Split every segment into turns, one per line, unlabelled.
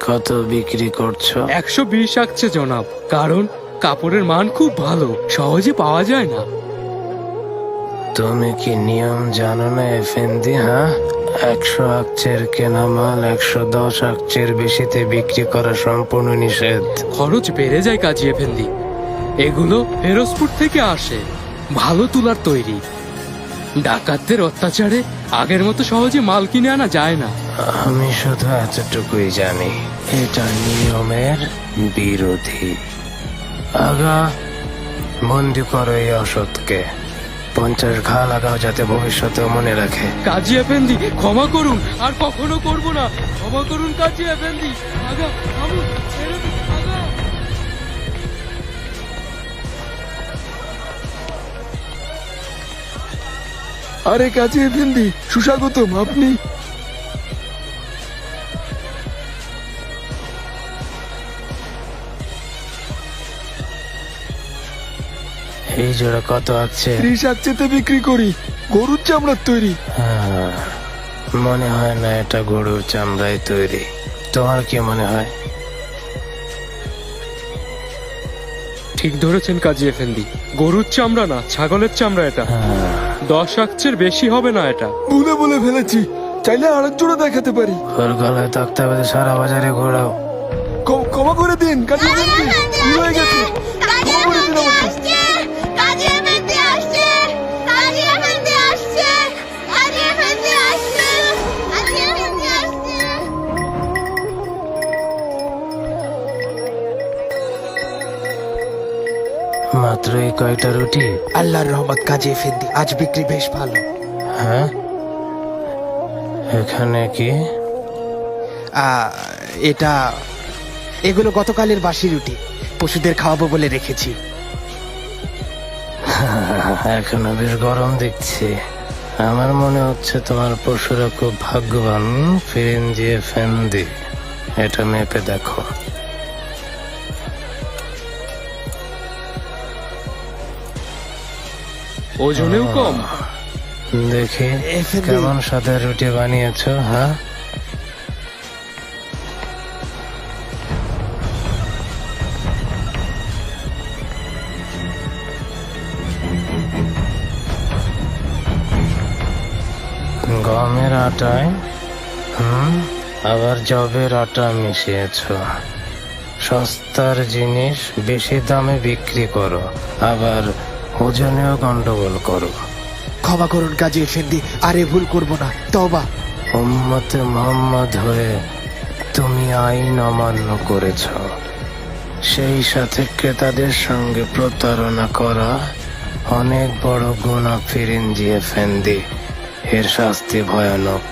কত বিক্রি করছো?
120 আসছে জনাব, কারণ কাপড়ের মান খুব ভালো, সহজে পাওয়া যায় না।
তুমি কি নিয়ম জানো না এফেন্দি? হ্যাঁ, 100 আকচের কেনা মাল 110 আকচের বেশিতে বিক্রি করা সম্পূর্ণ নিষেধ।
খরচ বেড়ে যায় কাজী এফেন্দি। এগুলো ফেরোজপুর থেকে আসে, ভালো তুলার তৈরি। ডাকাতদের অত্যাচারে আগের মতো সহজে মাল কিনে আনা যায় না।
আমি শুধু এতটুকুই জানি, এটা নিয়মের বিরোধী। আগা, বন্দি করো এই অসৎকে। 50 ঘা লাগাও যাতে ভবিষ্যতে মনে রাখে।
কাজী এফেন্দি, ক্ষমা করুন, আর কখনো করব না। ক্ষমা করুন কাজী এফেন্দি। আগা, থামুন, ছেড়ে দিন, আগা।
আরে কাজী এফেন্দি, সুস্বাগতম। আপনি?
এই জোড়া কত আছে?
30 আকচেতে বিক্রি করি, গরুর চামড়ার তৈরি।
হ্যাঁ, মনে হয় না এটা গরুর চামড়ায় তৈরি। তোমার কি মনে হয়?
ঠিক ধরেছেন কাজী এফেন্দি, গরুর চামড়া না, ছাগলের চামড়া এটা। 10 আকচের বেশি হবে না এটা।
ভুলে বলে ফেলেছি, চাইলে আরেক জোড়া দেখাতে পারি।
ওর গলায় তক্তা বেঁধে সারা বাজারে ঘোরাও।
ক্ষমা করে দিন কাজী এফেন্দি, ভুল হয়ে গেছে। ক্ষমা করে দিন আমাকে।
মাত্র এই কয়টা রুটি?
আল্লাহর রহমত কাজী এফেন্দি, আজ বিক্রি বেশ ভালো।
হ্যাঁ, এখানে কি?
এগুলো গতকালের বাসি রুটি, পশুদের খাওয়াবো বলে রেখেছি।
এখনো বেশ গরম দেখছি। আমার মনে হচ্ছে তোমার পশুরা খুব ভাগ্যবান। ফিরিঞ্জি এফেন্দি, এটা মেপে দেখো।
ওজনেও কম।
দেখি
এফেন্দি।
কেমন সাদা রুটি বানিয়েছো। হ্যাঁ, গমের আটায় আবার জবের আটা মিশিয়েছ। সস্তার জিনিস বেশি দামে বিক্রি করো, আবার ওজনেও গন্ডগোল করো।
ক্ষমা করুন কাজী এফেন্দি, আরে ভুল করব না, তওবা।
উম্মতে মুহাম্মদ হয়ে তুমি আইন অমান্য করেছ, সেই সাথে ক্রেতাদের সঙ্গে প্রতারণা করা অনেক বড় গুনাহ ফিরিঞ্জি এফেন্দি। এর শাস্তি ভয়ানক।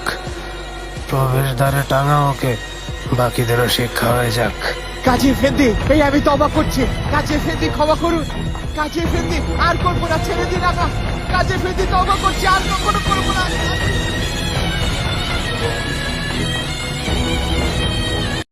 প্রবেশদ্বারে টাঙা ওকে, বাকিদেরও শিক্ষা হয়ে যাক।
কাজী এফেন্দি, এই আমি তওবা করছি। কাজী এফেন্দি, ক্ষমা করুন। কাজী এফেন্দি, আর করবো না, ছেড়ে দিন। কাজী এফেন্দি, তওবা করছি, আর কখনো করবো না।